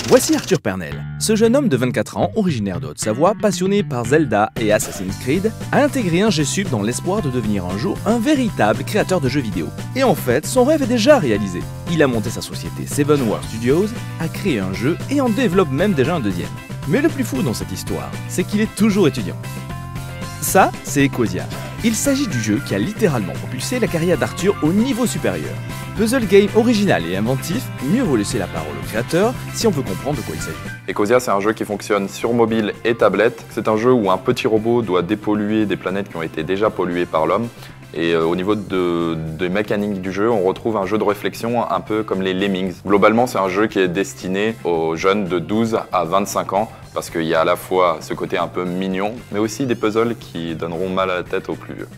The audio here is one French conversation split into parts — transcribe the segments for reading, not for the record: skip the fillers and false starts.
Voici Arthur Pernel. Ce jeune homme de 24 ans, originaire de Haute-Savoie, passionné par Zelda et Assassin's Creed, a intégré un G-Sup dans l'espoir de devenir un jour un véritable créateur de jeux vidéo. Et en fait, son rêve est déjà réalisé. Il a monté sa société Seven Wars Studios, a créé un jeu et en développe même déjà un deuxième. Mais le plus fou dans cette histoire, c'est qu'il est toujours étudiant. Ça, c'est Ecosia. Il s'agit du jeu qui a littéralement propulsé la carrière d'Arthur au niveau supérieur. Puzzle game original et inventif, mieux vaut laisser la parole au créateur si on veut comprendre de quoi il s'agit. Ecosia, c'est un jeu qui fonctionne sur mobile et tablette. C'est un jeu où un petit robot doit dépolluer des planètes qui ont été déjà polluées par l'homme. Et au niveau des mécaniques du jeu, on retrouve un jeu de réflexion un peu comme les Lemmings. Globalement, c'est un jeu qui est destiné aux jeunes de 12 à 25 ans parce qu'il y a à la fois ce côté un peu mignon, mais aussi des puzzles qui donneront mal à la tête aux plus vieux.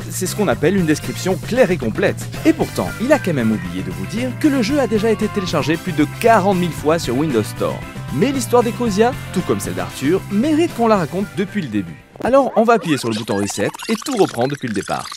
C'est ce qu'on appelle une description claire et complète. Et pourtant, il a quand même oublié de vous dire que le jeu a déjà été téléchargé plus de 40 000 fois sur Windows Store. Mais l'histoire d'Ecosia, tout comme celle d'Arthur, mérite qu'on la raconte depuis le début. Alors on va appuyer sur le bouton Reset et tout reprend depuis le départ.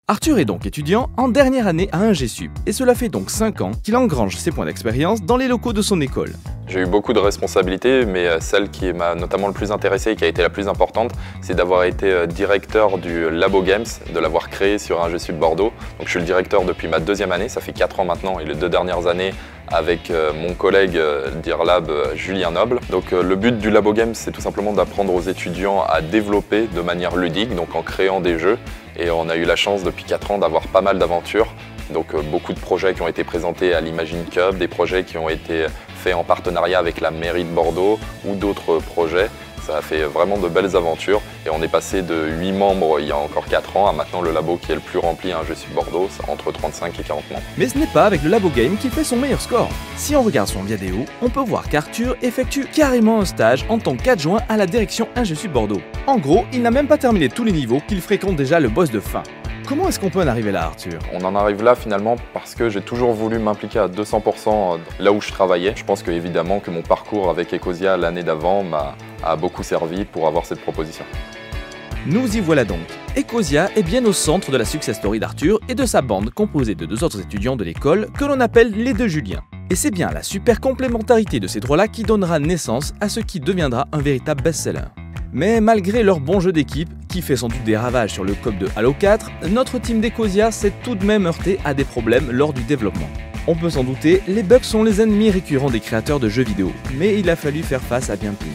Arthur est donc étudiant en dernière année à un G-Sup, et cela fait donc 5 ans qu'il engrange ses points d'expérience dans les locaux de son école. J'ai eu beaucoup de responsabilités, mais celle qui m'a notamment le plus intéressé et qui a été la plus importante, c'est d'avoir été directeur du Labo Games, de l'avoir créé sur un G-Sup Bordeaux. Donc je suis le directeur depuis ma deuxième année, ça fait 4 ans maintenant, et les 2 dernières années avec mon collègue d'IRLab Julien Noble. Donc le but du Labo Games, c'est tout simplement d'apprendre aux étudiants à développer de manière ludique, donc en créant des jeux. Et on a eu la chance depuis 4 ans d'avoir pas mal d'aventures. Donc beaucoup de projets qui ont été présentés à l'Imagine Cup, des projets qui ont été faits en partenariat avec la mairie de Bordeaux ou d'autres projets. Ça a fait vraiment de belles aventures et on est passé de 8 membres il y a encore 4 ans à maintenant le labo qui est le plus rempli, un G-Sup Bordeaux, entre 35 et 40 membres. Mais ce n'est pas avec le Labo Game qu'il fait son meilleur score. Si on regarde son vidéo, on peut voir qu'Arthur effectue carrément un stage en tant qu'adjoint à la direction un G-Sup Bordeaux. En gros, il n'a même pas terminé tous les niveaux qu'il fréquente déjà le boss de fin. Comment est-ce qu'on peut en arriver là, Arthur? On en arrive là finalement parce que j'ai toujours voulu m'impliquer à 200% là où je travaillais. Je pense évidemment que mon parcours avec Ecosia l'année d'avant m'a beaucoup servi pour avoir cette proposition. Nous y voilà donc. Ecosia est bien au centre de la success story d'Arthur et de sa bande composée de 2 autres étudiants de l'école que l'on appelle les 2 Juliens. Et c'est bien la super complémentarité de ces 3-là qui donnera naissance à ce qui deviendra un véritable best-seller. Mais malgré leur bon jeu d'équipe, qui fait sans doute des ravages sur le code de Halo 4, notre team d'Ecosia s'est tout de même heurté à des problèmes lors du développement. On peut s'en douter, les bugs sont les ennemis récurrents des créateurs de jeux vidéo, mais il a fallu faire face à bien pire.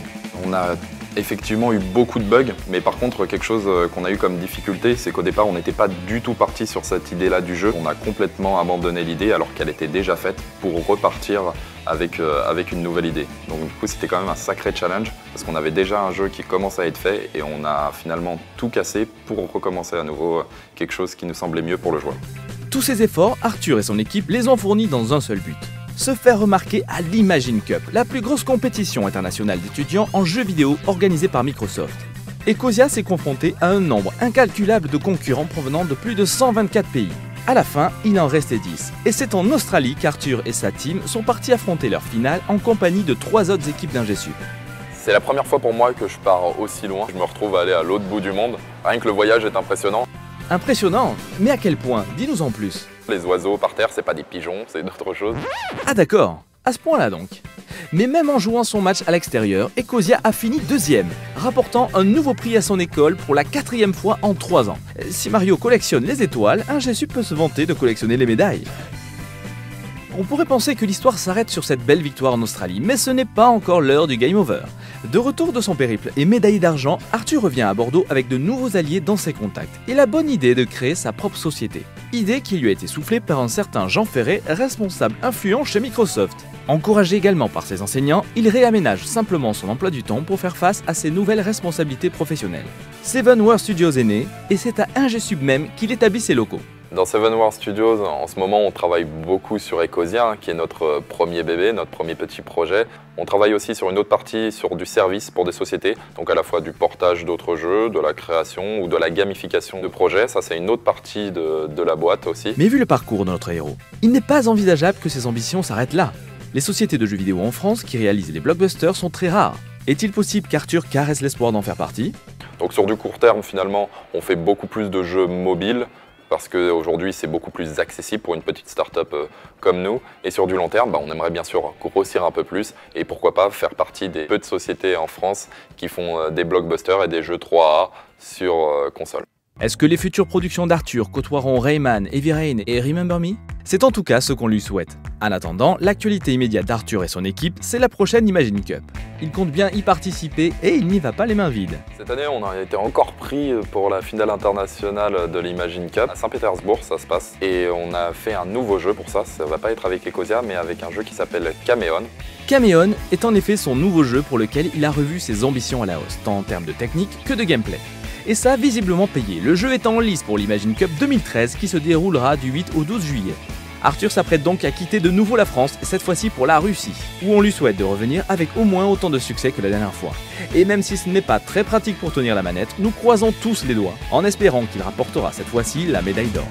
On a effectivement eu beaucoup de bugs, mais par contre quelque chose qu'on a eu comme difficulté, c'est qu'au départ on n'était pas du tout parti sur cette idée-là du jeu. On a complètement abandonné l'idée alors qu'elle était déjà faite pour repartir avec une nouvelle idée. Donc du coup c'était quand même un sacré challenge parce qu'on avait déjà un jeu qui commence à être fait et on a finalement tout cassé pour recommencer à nouveau quelque chose qui nous semblait mieux pour le joueur. Tous ces efforts, Arthur et son équipe les ont fournis dans un seul but. Se faire remarquer à l'Imagine Cup, la plus grosse compétition internationale d'étudiants en jeux vidéo organisée par Microsoft. Ecosia s'est confronté à un nombre incalculable de concurrents provenant de plus de 124 pays. À la fin, il en restait 10. Et c'est en Australie qu'Arthur et sa team sont partis affronter leur finale en compagnie de 3 autres équipes d'un G-Sup. C'est la première fois pour moi que je pars aussi loin. Je me retrouve à aller à l'autre bout du monde. Rien que le voyage est impressionnant. Impressionnant, mais à quel point? Dis-nous en plus. Les oiseaux par terre, c'est pas des pigeons, c'est d'autres choses. Ah d'accord, à ce point-là donc. Mais même en jouant son match à l'extérieur, Ecosia a fini 2e, rapportant un nouveau prix à son école pour la 4e fois en 3 ans. Si Mario collectionne les étoiles, un G-Sup peut se vanter de collectionner les médailles. On pourrait penser que l'histoire s'arrête sur cette belle victoire en Australie, mais ce n'est pas encore l'heure du game over. De retour de son périple et médaillé d'argent, Arthur revient à Bordeaux avec de nouveaux alliés dans ses contacts et la bonne idée de créer sa propre société. Idée qui lui a été soufflée par un certain Jean Ferré, responsable influent chez Microsoft. Encouragé également par ses enseignants, il réaménage simplement son emploi du temps pour faire face à ses nouvelles responsabilités professionnelles. Seven Wars Studios est né, et c'est à un G-Sup même qu'il établit ses locaux. Dans Seven Wars Studios, en ce moment, on travaille beaucoup sur Ecosia, qui est notre premier bébé, notre premier petit projet. On travaille aussi sur une autre partie, sur du service pour des sociétés, donc à la fois du portage d'autres jeux, de la création ou de la gamification de projets. Ça, c'est une autre partie de la boîte aussi. Mais vu le parcours de notre héros, il n'est pas envisageable que ses ambitions s'arrêtent là. Les sociétés de jeux vidéo en France qui réalisent les blockbusters sont très rares. Est-il possible qu'Arthur caresse l'espoir d'en faire partie? Donc sur du court terme, finalement, on fait beaucoup plus de jeux mobiles, parce qu'aujourd'hui c'est beaucoup plus accessible pour une petite start-up comme nous. Et sur du long terme, on aimerait bien sûr grossir un peu plus et pourquoi pas faire partie des peu de sociétés en France qui font des blockbusters et des jeux 3A sur console. Est-ce que les futures productions d'Arthur côtoieront Rayman, Heavy Rain et Remember Me? C'est en tout cas ce qu'on lui souhaite. En attendant, l'actualité immédiate d'Arthur et son équipe, c'est la prochaine Imagine Cup. Il compte bien y participer et il n'y va pas les mains vides. Cette année, on a été encore pris pour la finale internationale de l'Imagine Cup. À Saint-Pétersbourg, ça se passe. Et on a fait un nouveau jeu pour ça. Ça va pas être avec Ecosia, mais avec un jeu qui s'appelle Caméon. Caméon est en effet son nouveau jeu pour lequel il a revu ses ambitions à la hausse, tant en termes de technique que de gameplay. Et ça a visiblement payé. Le jeu est en lice pour l'Imagine Cup 2013 qui se déroulera du 8 au 12 juillet. Arthur s'apprête donc à quitter de nouveau la France, cette fois-ci pour la Russie, où on lui souhaite de revenir avec au moins autant de succès que la dernière fois. Et même si ce n'est pas très pratique pour tenir la manette, nous croisons tous les doigts, en espérant qu'il rapportera cette fois-ci la médaille d'or.